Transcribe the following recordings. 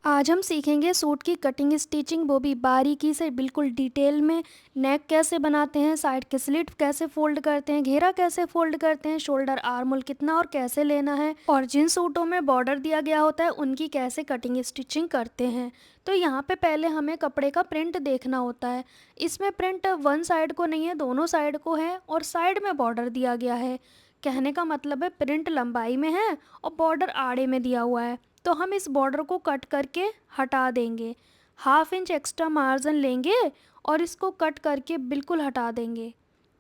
आज हम सीखेंगे सूट की कटिंग स्टिचिंग, वो भी बारीकी से, बिल्कुल डिटेल में। नेक कैसे बनाते हैं, साइड के स्लिट कैसे फोल्ड करते हैं, घेरा कैसे फोल्ड करते हैं, शोल्डर आर्म होल कितना और कैसे लेना है, और जिन सूटों में बॉर्डर दिया गया होता है उनकी कैसे कटिंग स्टिचिंग करते हैं। तो यहाँ पे पहले हमें कपड़े का प्रिंट देखना होता है। इसमें प्रिंट वन साइड को नहीं है, दोनों साइड को है, और साइड में बॉर्डर दिया गया है। कहने का मतलब है प्रिंट लंबाई में है और बॉर्डर आड़े में दिया हुआ है। तो हम इस बॉर्डर को कट करके हटा देंगे। 1/2 इंच एक्स्ट्रा मार्जिन लेंगे और इसको कट करके बिल्कुल हटा देंगे,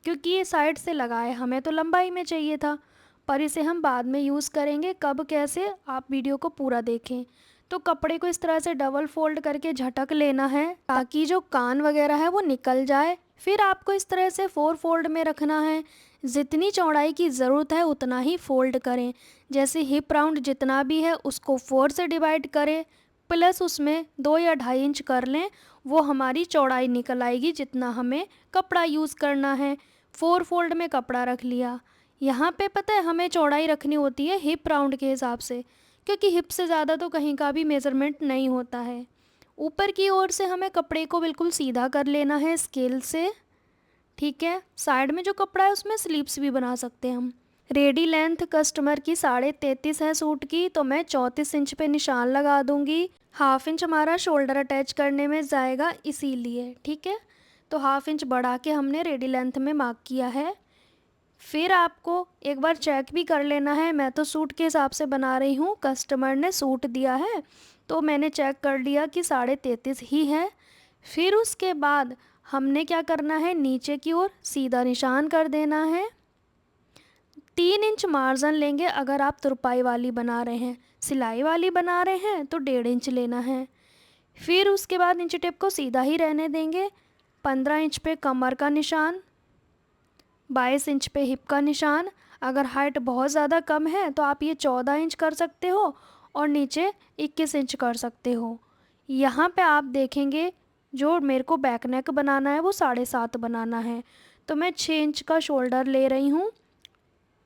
क्योंकि ये साइड से लगा है, हमें तो लंबाई में चाहिए था, पर इसे हम बाद में यूज़ करेंगे। कब कैसे, आप वीडियो को पूरा देखें। तो कपड़े को इस तरह से डबल फोल्ड करके झटक लेना है ताकि जो कान वगैरह है वो निकल जाए। फिर आपको इस तरह से 4 फोल्ड में रखना है। जितनी चौड़ाई की ज़रूरत है उतना ही फोल्ड करें। जैसे हिप राउंड जितना भी है उसको 4 से डिवाइड करें, प्लस उसमें 2 या 2.5 इंच कर लें। वो हमारी चौड़ाई निकल आएगी जितना हमें कपड़ा यूज़ करना है। 4 फोल्ड में कपड़ा रख लिया। यहाँ पे पता है हमें चौड़ाई रखनी होती है हिप राउंड के हिसाब से, क्योंकि हिप से ज़्यादा तो कहीं का भी मेज़रमेंट नहीं होता है। ऊपर की ओर से हमें कपड़े को बिल्कुल सीधा कर लेना है स्केल से। ठीक है, साइड में जो कपड़ा है उसमें स्लीव्स भी बना सकते हैं हम। रेडी लेंथ कस्टमर की 33.5 है सूट की, तो मैं 34 इंच पे निशान लगा दूंगी। 1/2 इंच हमारा शोल्डर अटैच करने में जाएगा इसीलिए। ठीक है, तो 1/2 इंच बढ़ा के हमने रेडी लेंथ में मार्क किया है। फिर आपको एक बार चेक भी कर लेना है। मैं तो सूट के हिसाब से बना रही हूँ, कस्टमर ने सूट दिया है तो मैंने चेक कर लिया कि 33.5 ही है। फिर उसके बाद हमने क्या करना है, नीचे की ओर सीधा निशान कर देना है। 3 इंच मार्जिन लेंगे अगर आप तुरपाई वाली बना रहे हैं। सिलाई वाली बना रहे हैं तो 1.5 इंच लेना है। फिर उसके बाद इंच टेप को सीधा ही रहने देंगे। 15 इंच पे कमर का निशान, 22 इंच पे हिप का निशान। अगर हाइट बहुत ज़्यादा कम है तो आप ये 14 इंच कर सकते हो और नीचे 21 इंच कर सकते हो। यहाँ पे आप देखेंगे जो मेरे को बैक नेक बनाना है वो 7.5 बनाना है, तो मैं 6 इंच का शोल्डर ले रही हूँ।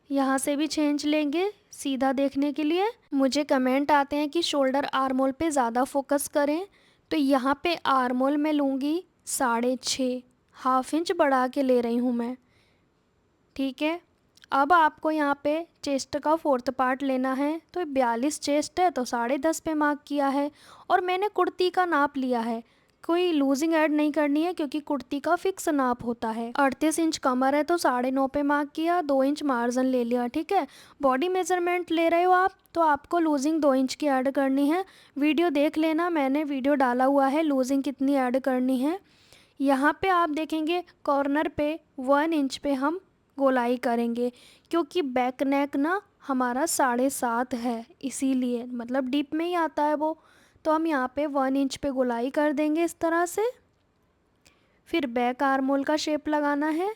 यहाँ से भी 6 इंच लेंगे सीधा देखने के लिए। मुझे कमेंट आते हैं कि शोल्डर आर्मोल पे ज़्यादा फोकस करें, तो यहाँ पे आर्मोल में लूँगी 6.5, 1/2 इंच बढ़ा के ले रही हूँ मैं। ठीक है, अब आपको यहाँ पे चेस्ट का 4th पार्ट लेना है। तो 42 चेस्ट है तो 10.5 पे मार्क किया है, और मैंने कुर्ती का नाप लिया है। कोई लूजिंग ऐड नहीं करनी है क्योंकि कुर्ती का फिक्स नाप होता है। 38 इंच कमर है तो 9.5 पे मार्क किया, 2 इंच मार्जिन ले लिया। ठीक है, बॉडी मेजरमेंट ले रहे हो आप तो आपको लूजिंग 2 इंच की ऐड करनी है। वीडियो देख लेना, मैंने वीडियो डाला हुआ है लूजिंग कितनी ऐड करनी है। यहाँ पे आप देखेंगे कॉर्नर पे 1 इंच पे हम गोलाई करेंगे, क्योंकि बैक नेक ना हमारा 7.5 है, इसीलिए मतलब डीप में ही आता है वो। तो हम यहाँ पे 1 इंच पे गोलाई कर देंगे इस तरह से। फिर बैक आर्मोल का शेप लगाना है।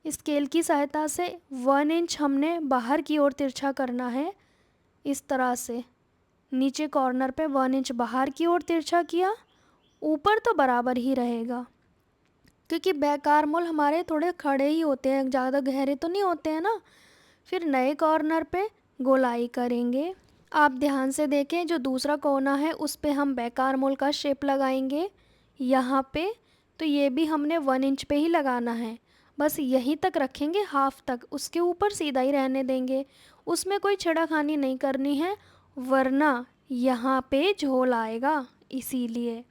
स्केल की सहायता से 1 इंच हमने बाहर की ओर तिरछा करना है इस तरह से। नीचे कॉर्नर पे 1 इंच बाहर की ओर तिरछा किया, ऊपर तो बराबर ही रहेगा, क्योंकि बैक आर्मोल हमारे थोड़े खड़े ही होते हैं, ज़्यादा गहरे तो नहीं होते हैं ना। फिर नए कॉर्नर पे गोलाई करेंगे। आप ध्यान से देखें, जो दूसरा कोना है उस पे हम बैक आर्मोल का शेप लगाएंगे यहाँ पे। तो ये भी हमने 1 इंच पे ही लगाना है, बस यहीं तक रखेंगे, हाफ तक, उसके ऊपर सीधा ही रहने देंगे। उसमें कोई छेड़खानी नहीं करनी है, वरना यहाँ पे झोल आएगा, इसीलिए।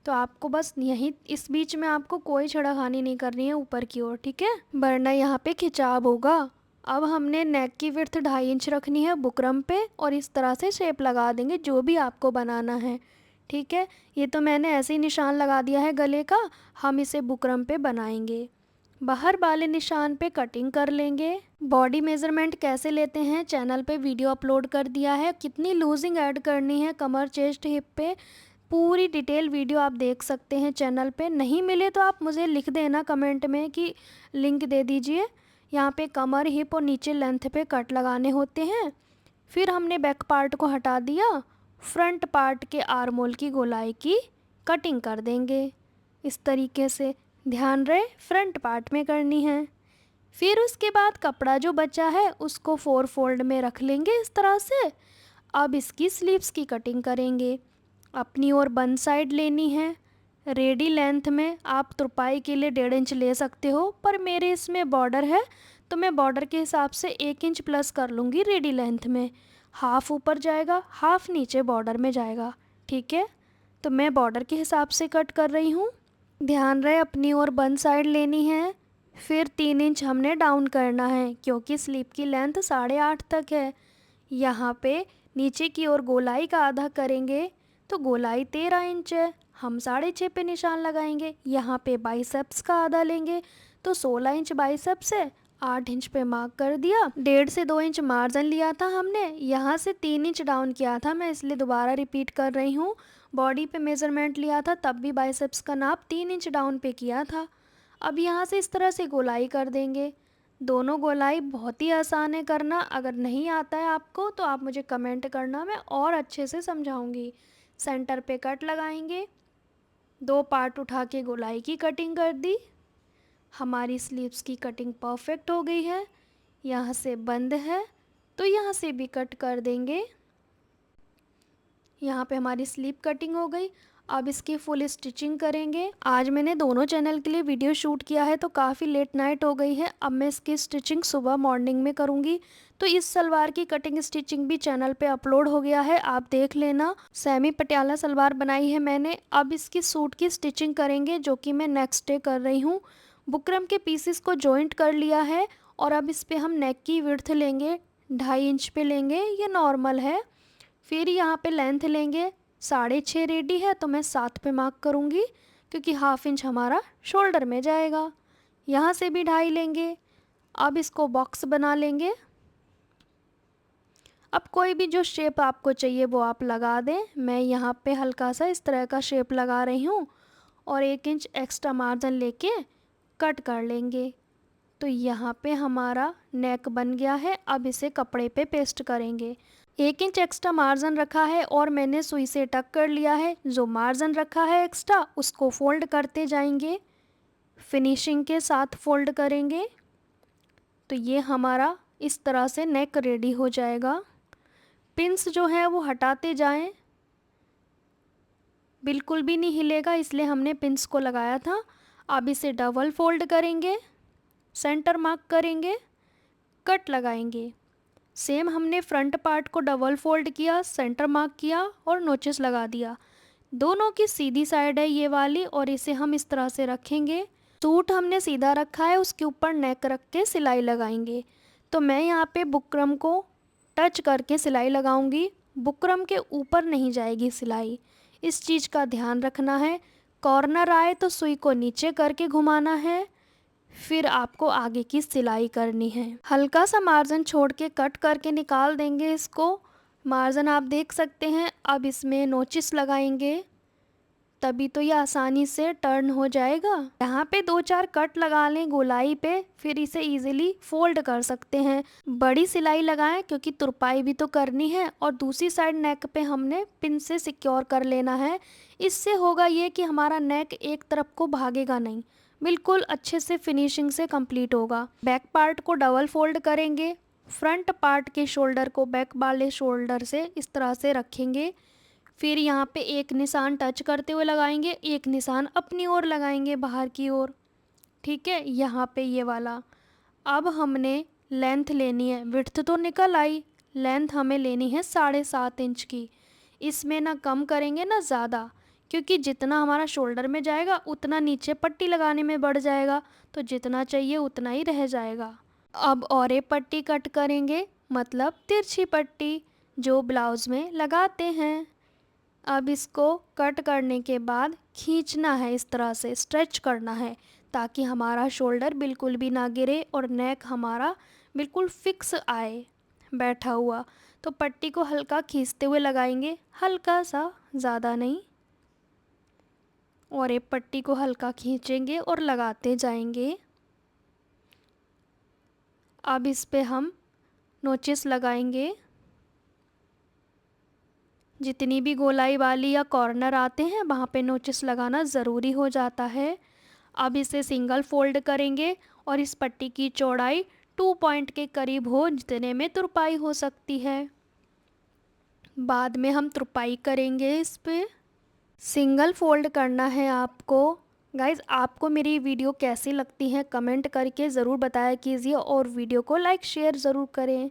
तो आपको बस यहीं इस बीच में आपको कोई छेड़खानी नहीं करनी है ऊपर की ओर, ठीक है, वरना यहाँ पे खिंचाव होगा। अब हमने नेक की विड्थ 2.5 इंच रखनी है बुकरम पे, और इस तरह से शेप लगा देंगे जो भी आपको बनाना है। ठीक है, ये तो मैंने ऐसे ही निशान लगा दिया है गले का, हम इसे बुकरम पे बनाएंगे। बाहर वाले निशान पे कटिंग कर लेंगे। बॉडी मेजरमेंट कैसे लेते हैं चैनल पे वीडियो अपलोड कर दिया है, कितनी लूजिंग ऐड करनी है कमर चेस्ट हिप पे, पूरी डिटेल वीडियो आप देख सकते हैं चैनल पे। नहीं मिले तो आप मुझे लिख देना कमेंट में कि लिंक दे दीजिए। यहाँ पे कमर हिप और नीचे लेंथ पे कट लगाने होते हैं। फिर हमने बैक पार्ट को हटा दिया, फ्रंट पार्ट के आर्मोल की गोलाई की कटिंग कर देंगे इस तरीके से। ध्यान रहे फ्रंट पार्ट में करनी है। फिर उसके बाद कपड़ा जो बचा है उसको 4 फोल्ड में रख लेंगे इस तरह से। अब इसकी स्लीव्स की कटिंग करेंगे। अपनी ओर बंद साइड लेनी है। रेडी लेंथ में आप तुरपाई के लिए 1.5 इंच ले सकते हो, पर मेरे इसमें बॉर्डर है तो मैं बॉर्डर के हिसाब से 1 इंच प्लस कर लूँगी रेडी लेंथ में। हाफ ऊपर जाएगा, हाफ नीचे बॉर्डर में जाएगा। ठीक है, तो मैं बॉर्डर के हिसाब से कट कर रही हूँ। ध्यान रहे अपनी ओर बंद साइड लेनी है। फिर 3 इंच हमने डाउन करना है क्योंकि स्लीव की लेंथ 8.5 तक है। यहाँ पे नीचे की ओर गोलाई का आधा करेंगे तो गोलाई 13 इंच है, हम 6.5 पे निशान लगाएंगे। यहाँ पे बाइसेप्स का आधा लेंगे तो 16 इंच बाइसेप्स है, 8 इंच पे मार्क कर दिया। 1.5 से 2 इंच मार्जिन लिया था हमने, यहाँ से 3 इंच डाउन किया था, मैं इसलिए दोबारा रिपीट कर रही हूँ। बॉडी पे मेज़रमेंट लिया था तब भी बाइसेप्स का नाप 3 इंच डाउन पे किया था। अब यहाँ से इस तरह से गोलाई कर देंगे। दोनों गोलाई बहुत ही आसान है करना, अगर नहीं आता है आपको तो आप मुझे कमेंट करना, मैं और अच्छे से समझाऊंगी। सेंटर पे कट लगाएंगे, 2 पार्ट उठा के गोलाई की कटिंग कर दी। हमारी स्लीव्स की कटिंग परफेक्ट हो गई है। यहाँ से बंद है तो यहाँ से भी कट कर देंगे। यहाँ पे हमारी स्लीव कटिंग हो गई। अब इसकी फुल स्टिचिंग करेंगे। आज मैंने दोनों चैनल के लिए वीडियो शूट किया है तो काफ़ी लेट नाइट हो गई है। अब मैं इसकी स्टिचिंग सुबह मॉर्निंग में करूँगी। तो इस सलवार की कटिंग स्टिचिंग भी चैनल पे अपलोड हो गया है, आप देख लेना। सेमी पटियाला सलवार बनाई है मैंने। अब इसकी सूट की स्टिचिंग करेंगे जो कि मैं नेक्स्ट डे कर रही हूँ। बुकरम के पीसेस को जॉइंट कर लिया है और अब इस पर हम नेक की विड्थ लेंगे, 2.5 इंच पे लेंगे, ये नॉर्मल है। फिर यहाँ पे लेंथ लेंगे, 6.5 रेडी है तो मैं 7 पे मार्क करूँगी क्योंकि हाफ इंच हमारा शोल्डर में जाएगा। यहाँ से भी 2.5 लेंगे। अब इसको बॉक्स बना लेंगे। अब कोई भी जो शेप आपको चाहिए वो आप लगा दें। मैं यहाँ पे हल्का सा इस तरह का शेप लगा रही हूँ और 1 इंच एक्स्ट्रा मार्जिन लेके कट कर लेंगे। तो यहाँ पे हमारा नेक बन गया है। अब इसे कपड़े पे पेस्ट करेंगे। 1 इंच एक्स्ट्रा मार्जिन रखा है और मैंने सुई से टक कर लिया है। जो मार्जिन रखा है एक्स्ट्रा उसको फोल्ड करते जाएंगे, फिनिशिंग के साथ फोल्ड करेंगे। तो ये हमारा इस तरह से नेक रेडी हो जाएगा। पिंस जो है वो हटाते जाएं, बिल्कुल भी नहीं हिलेगा इसलिए हमने पिंस को लगाया था। अब इसे डबल फोल्ड करेंगे, सेंटर मार्क करेंगे, कट लगाएंगे। सेम हमने फ्रंट पार्ट को डबल फोल्ड किया, सेंटर मार्क किया और नोचेस लगा दिया। दोनों की सीधी साइड है ये वाली और इसे हम इस तरह से रखेंगे। सूट हमने सीधा रखा है, उसके ऊपर नेक रख के सिलाई लगाएंगे। तो मैं यहाँ पे बुकरम को टच करके सिलाई लगाऊंगी, बुकरम के ऊपर नहीं जाएगी सिलाई, इस चीज़ का ध्यान रखना है। कॉर्नर आए तो सुई को नीचे करके घुमाना है, फिर आपको आगे की सिलाई करनी है। हल्का सा मार्जिन छोड़ के कट करके निकाल देंगे इसको। मार्जिन आप देख सकते हैं। अब इसमें नोचिस लगाएंगे तभी तो ये आसानी से टर्न हो जाएगा। यहाँ पे 2-4 कट लगा लें गोलाई पे, फिर इसे इजीली फोल्ड कर सकते हैं। बड़ी सिलाई लगाएं क्योंकि तुरपाई भी तो करनी है और दूसरी साइड नेक पे हमने पिन से सिक्योर कर लेना है। इससे होगा ये कि हमारा नेक एक तरफ को भागेगा नहीं, बिल्कुल अच्छे से फिनिशिंग से कंप्लीट होगा। बैक पार्ट को डबल फोल्ड करेंगे, फ्रंट पार्ट के शोल्डर को बैक वाले शोल्डर से इस तरह से रखेंगे। फिर यहाँ पे एक निशान टच करते हुए लगाएंगे, एक निशान अपनी ओर लगाएंगे बाहर की ओर। ठीक है, यहाँ पे ये वाला। अब हमने लेंथ लेनी है, विड्थ तो निकल आई, लेंथ हमें लेनी है 7.5 इंच की। इसमें ना कम करेंगे ना ज़्यादा, क्योंकि जितना हमारा शोल्डर में जाएगा उतना नीचे पट्टी लगाने में बढ़ जाएगा, तो जितना चाहिए उतना ही रह जाएगा। अब और एक पट्टी कट करेंगे, मतलब तिरछी पट्टी जो ब्लाउज़ में लगाते हैं। अब इसको कट करने के बाद खींचना है, इस तरह से स्ट्रेच करना है ताकि हमारा शोल्डर बिल्कुल भी ना गिरे और नेक हमारा बिल्कुल फिक्स आए बैठा हुआ। तो पट्टी को हल्का खींचते हुए लगाएंगे, हल्का सा, ज़्यादा नहीं। और एक पट्टी को हल्का खींचेंगे और लगाते जाएंगे। अब इस पे हम नोचेस लगाएंगे। जितनी भी गोलाई वाली या कॉर्नर आते हैं वहाँ पे नोचेस लगाना ज़रूरी हो जाता है। अब इसे सिंगल फोल्ड करेंगे और इस पट्टी की चौड़ाई 2 पॉइंट के करीब हो, जितने में तुरपाई हो सकती है। बाद में हम तुरपाई करेंगे इस पे। सिंगल फोल्ड करना है आपको। गाइज़, आपको मेरी वीडियो कैसी लगती है कमेंट करके ज़रूर बताया कीजिए और वीडियो को लाइक शेयर ज़रूर करें।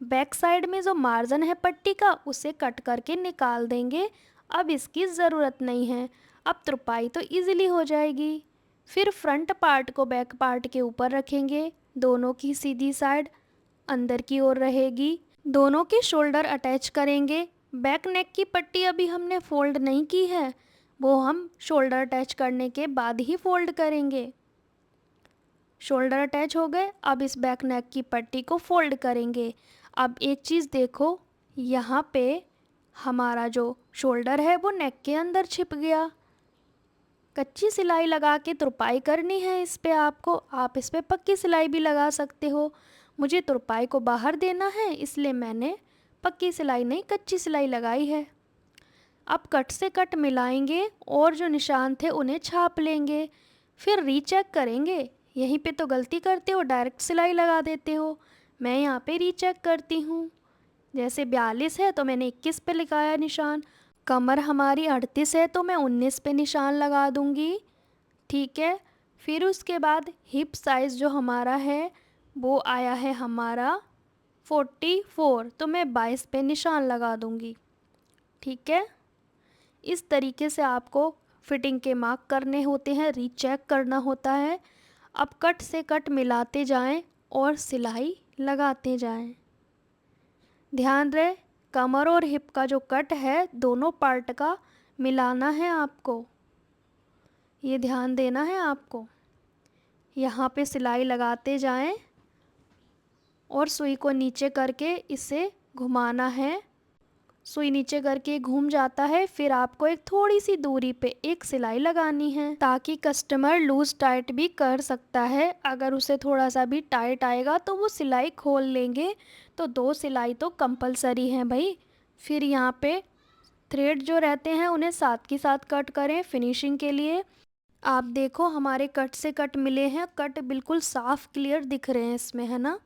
बैक साइड में जो मार्जिन है पट्टी का उसे कट करके निकाल देंगे। अब इसकी ज़रूरत नहीं है, अब तुरपाई तो इजीली हो जाएगी। फिर फ्रंट पार्ट को बैक पार्ट के ऊपर रखेंगे, दोनों की सीधी साइड अंदर की ओर रहेगी। दोनों के शोल्डर अटैच करेंगे। बैक नेक की पट्टी अभी हमने फ़ोल्ड नहीं की है, वो हम शोल्डर अटैच करने के बाद ही फ़ोल्ड करेंगे। शोल्डर अटैच हो गए, अब इस बैक नेक की पट्टी को फ़ोल्ड करेंगे। अब एक चीज़ देखो, यहाँ पे हमारा जो शोल्डर है वो नेक के अंदर छिप गया। कच्ची सिलाई लगा के तुरपाई करनी है इस पे आपको, आप इस पे पक्की सिलाई भी लगा सकते हो। मुझे तुरपाई को बाहर देना है इसलिए मैंने पक्की सिलाई नहीं कच्ची सिलाई लगाई है। अब कट से कट मिलाएंगे और जो निशान थे उन्हें छाप लेंगे। फिर रीचेक करेंगे। यहीं पे तो गलती करते हो, डायरेक्ट सिलाई लगा देते हो। मैं यहाँ पे रीचेक करती हूँ। जैसे 42 है तो मैंने 21 पे लगाया निशान। कमर हमारी 38 है तो मैं 19 पे निशान लगा दूँगी। ठीक है। फिर उसके बाद हिप साइज़ जो हमारा है वो आया है हमारा 44, तो मैं 22 पे निशान लगा दूँगी। ठीक है। इस तरीके से आपको फिटिंग के मार्क करने होते हैं, रीचेक करना होता है। अब कट से कट मिलाते जाएं और सिलाई लगाते जाएं। ध्यान रहे, कमर और हिप का जो कट है दोनों पार्ट का मिलाना है आपको, ये ध्यान देना है आपको। यहाँ पे सिलाई लगाते जाएं और सुई को नीचे करके इसे घुमाना है। सुई नीचे करके घूम जाता है, फिर आपको एक थोड़ी सी दूरी पे एक सिलाई लगानी है ताकि कस्टमर लूज टाइट भी कर सकता है। अगर उसे थोड़ा सा भी टाइट आएगा तो वो सिलाई खोल लेंगे, तो 2 सिलाई तो कंपलसरी है भाई। फिर यहाँ पे थ्रेड जो रहते हैं उन्हें साथ के साथ कट करें फिनिशिंग के लिए। आप देखो हमारे कट से कट मिले हैं, कट बिल्कुल साफ क्लियर दिख रहे हैं इसमें, है ना।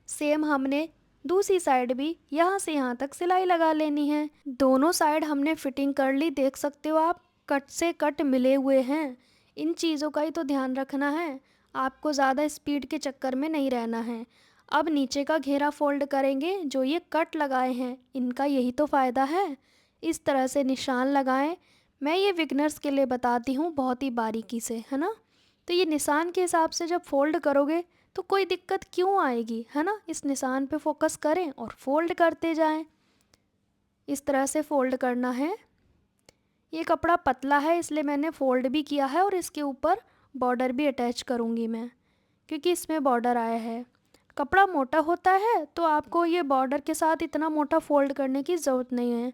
सेम हमने दूसरी साइड भी यहाँ से यहाँ तक सिलाई लगा लेनी है। दोनों साइड हमने फिटिंग कर ली, देख सकते हो आप कट से कट मिले हुए हैं। इन चीज़ों का ही तो ध्यान रखना है, आपको ज़्यादा स्पीड के चक्कर में नहीं रहना है। अब नीचे का घेरा फोल्ड करेंगे। जो ये कट लगाए हैं इनका यही तो फ़ायदा है। इस तरह से निशान लगाएं। मैं ये बिगनर्स के लिए बताती हूँ बहुत ही बारीकी से, है ना। तो ये निशान के हिसाब से जब फोल्ड करोगे तो कोई दिक्कत क्यों आएगी, है ना। इस निशान पे फोकस करें और फोल्ड करते जाएं। इस तरह से फोल्ड करना है। ये कपड़ा पतला है इसलिए मैंने फ़ोल्ड भी किया है और इसके ऊपर बॉर्डर भी अटैच करूँगी मैं, क्योंकि इसमें बॉर्डर आया है। कपड़ा मोटा होता है तो आपको ये बॉर्डर के साथ इतना मोटा फ़ोल्ड करने की ज़रूरत नहीं है।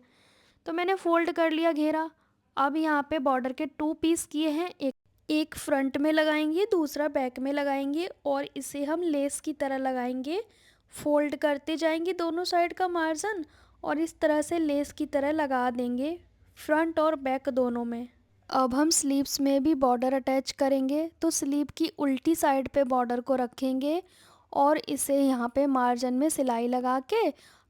तो मैंने फ़ोल्ड कर लिया घेरा। अब यहाँ पे बॉर्डर के 2 पीस किए हैं, एक फ्रंट में लगाएंगे, दूसरा बैक में लगाएंगे और इसे हम लेस की तरह लगाएंगे। फोल्ड करते जाएंगे दोनों साइड का मार्जिन और इस तरह से लेस की तरह लगा देंगे फ्रंट और बैक दोनों में। अब हम स्लीव्स में भी बॉर्डर अटैच करेंगे, तो स्लीव की उल्टी साइड पे बॉर्डर को रखेंगे और इसे यहाँ पे मार्जिन में सिलाई लगा के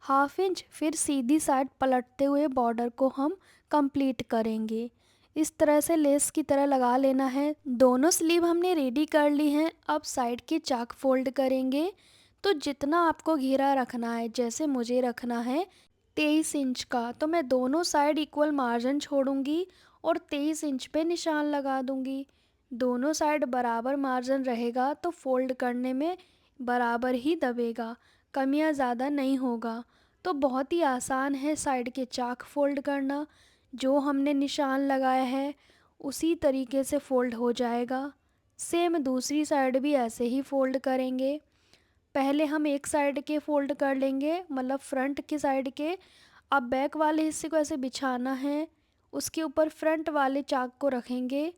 1/2 इंच फिर सीधी साइड पलटते हुए बॉर्डर को हम कंप्लीट करेंगे। इस तरह से लेस की तरह लगा लेना है। दोनों स्लीव हमने रेडी कर ली हैं। अब साइड के चाक फोल्ड करेंगे। तो जितना आपको घेरा रखना है, जैसे मुझे रखना है 23 इंच का, तो मैं दोनों साइड इक्वल मार्जिन छोड़ूंगी और 23 इंच पे निशान लगा दूंगी। दोनों साइड बराबर मार्जिन रहेगा तो फोल्ड करने में बराबर ही दबेगा, कम या ज़्यादा नहीं होगा। तो बहुत ही आसान है साइड के चाक फोल्ड करना। जो हमने निशान लगाया है उसी तरीके से फ़ोल्ड हो जाएगा। सेम दूसरी साइड भी ऐसे ही फ़ोल्ड करेंगे। पहले हम एक साइड के फ़ोल्ड कर लेंगे, मतलब फ्रंट की साइड के। अब बैक वाले हिस्से को ऐसे बिछाना है, उसके ऊपर फ्रंट वाले चाक को रखेंगे,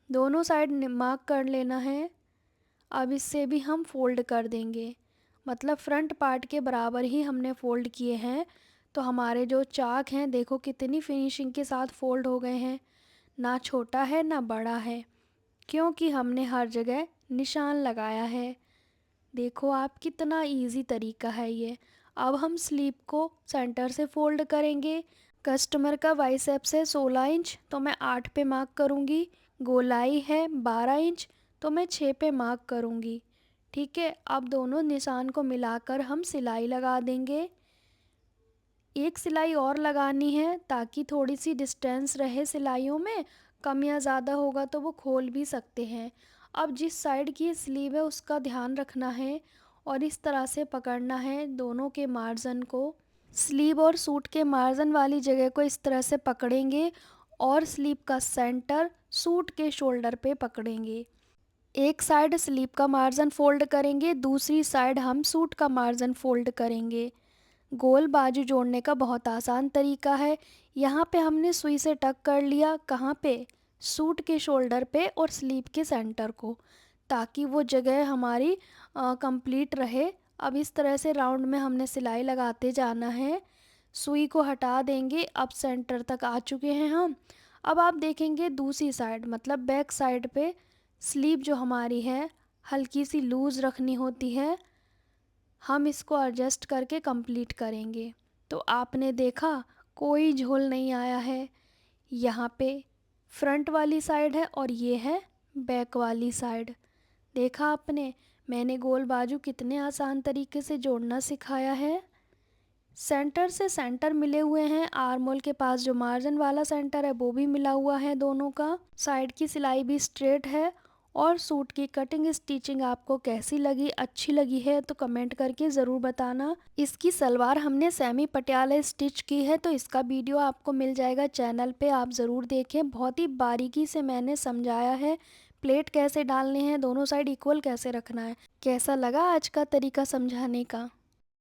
दोनों साइड मार्क कर लेना है। अब इससे भी हम फ़ोल्ड कर देंगे, मतलब फ्रंट पार्ट के बराबर ही हमने फ़ोल्ड किए हैं। तो हमारे जो चाक हैं देखो कितनी फिनिशिंग के साथ फ़ोल्ड हो गए हैं, ना छोटा है ना बड़ा है, क्योंकि हमने हर जगह निशान लगाया है। देखो आप कितना इजी तरीका है ये। अब हम स्लीव को सेंटर से फ़ोल्ड करेंगे। कस्टमर का बाइसेप्स है 16 इंच, तो मैं 8 पे मार्क करूँगी। गोलाई है 12 इंच, तो मैं 6 पे मार्क करूँगी। ठीक है, अब दोनों निशान को मिलाकर हम सिलाई लगा देंगे। एक सिलाई और लगानी है ताकि थोड़ी सी डिस्टेंस रहे सिलाइयों में, कम या ज़्यादा होगा तो वो खोल भी सकते हैं। अब जिस साइड की स्लीव है उसका ध्यान रखना है और इस तरह से पकड़ना है दोनों के मार्जिन को। स्लीव और सूट के मार्जिन वाली जगह को इस तरह से पकड़ेंगे और स्लीव का सेंटर सूट के शोल्डर पे पकड़ेंगे। एक साइड स्लीव का मार्जिन फोल्ड करेंगे, दूसरी साइड हम सूट का मार्जिन फोल्ड करेंगे। गोल बाजू जोड़ने का बहुत आसान तरीका है। यहाँ पे हमने सुई से टक कर लिया, कहाँ पे, सूट के शोल्डर पे और स्लीव के सेंटर को, ताकि वो जगह हमारी कंप्लीट रहे। अब इस तरह से राउंड में हमने सिलाई लगाते जाना है। सुई को हटा देंगे, अब सेंटर तक आ चुके हैं हम। अब आप देखेंगे दूसरी साइड मतलब बैक साइड पे स्लीव जो हमारी है हल्की सी लूज़ रखनी होती है। हम इसको एडजस्ट करके कंप्लीट करेंगे। तो आपने देखा कोई झोल नहीं आया है। यहाँ पे फ्रंट वाली साइड है और ये है बैक वाली साइड। देखा आपने, मैंने गोल बाजू कितने आसान तरीके से जोड़ना सिखाया है। सेंटर से सेंटर मिले हुए हैं, आर्म होल के पास जो मार्जिन वाला सेंटर है वो भी मिला हुआ है दोनों का। साइड की सिलाई भी स्ट्रेट है। और सूट की कटिंग स्टिचिंग आपको कैसी लगी, अच्छी लगी है तो कमेंट करके ज़रूर बताना। इसकी सलवार हमने सेमी पटियाला स्टिच की है, तो इसका वीडियो आपको मिल जाएगा चैनल पे, आप ज़रूर देखें। बहुत ही बारीकी से मैंने समझाया है प्लेट कैसे डालने हैं, दोनों साइड इक्वल कैसे रखना है। कैसा लगा आज का तरीका समझाने का।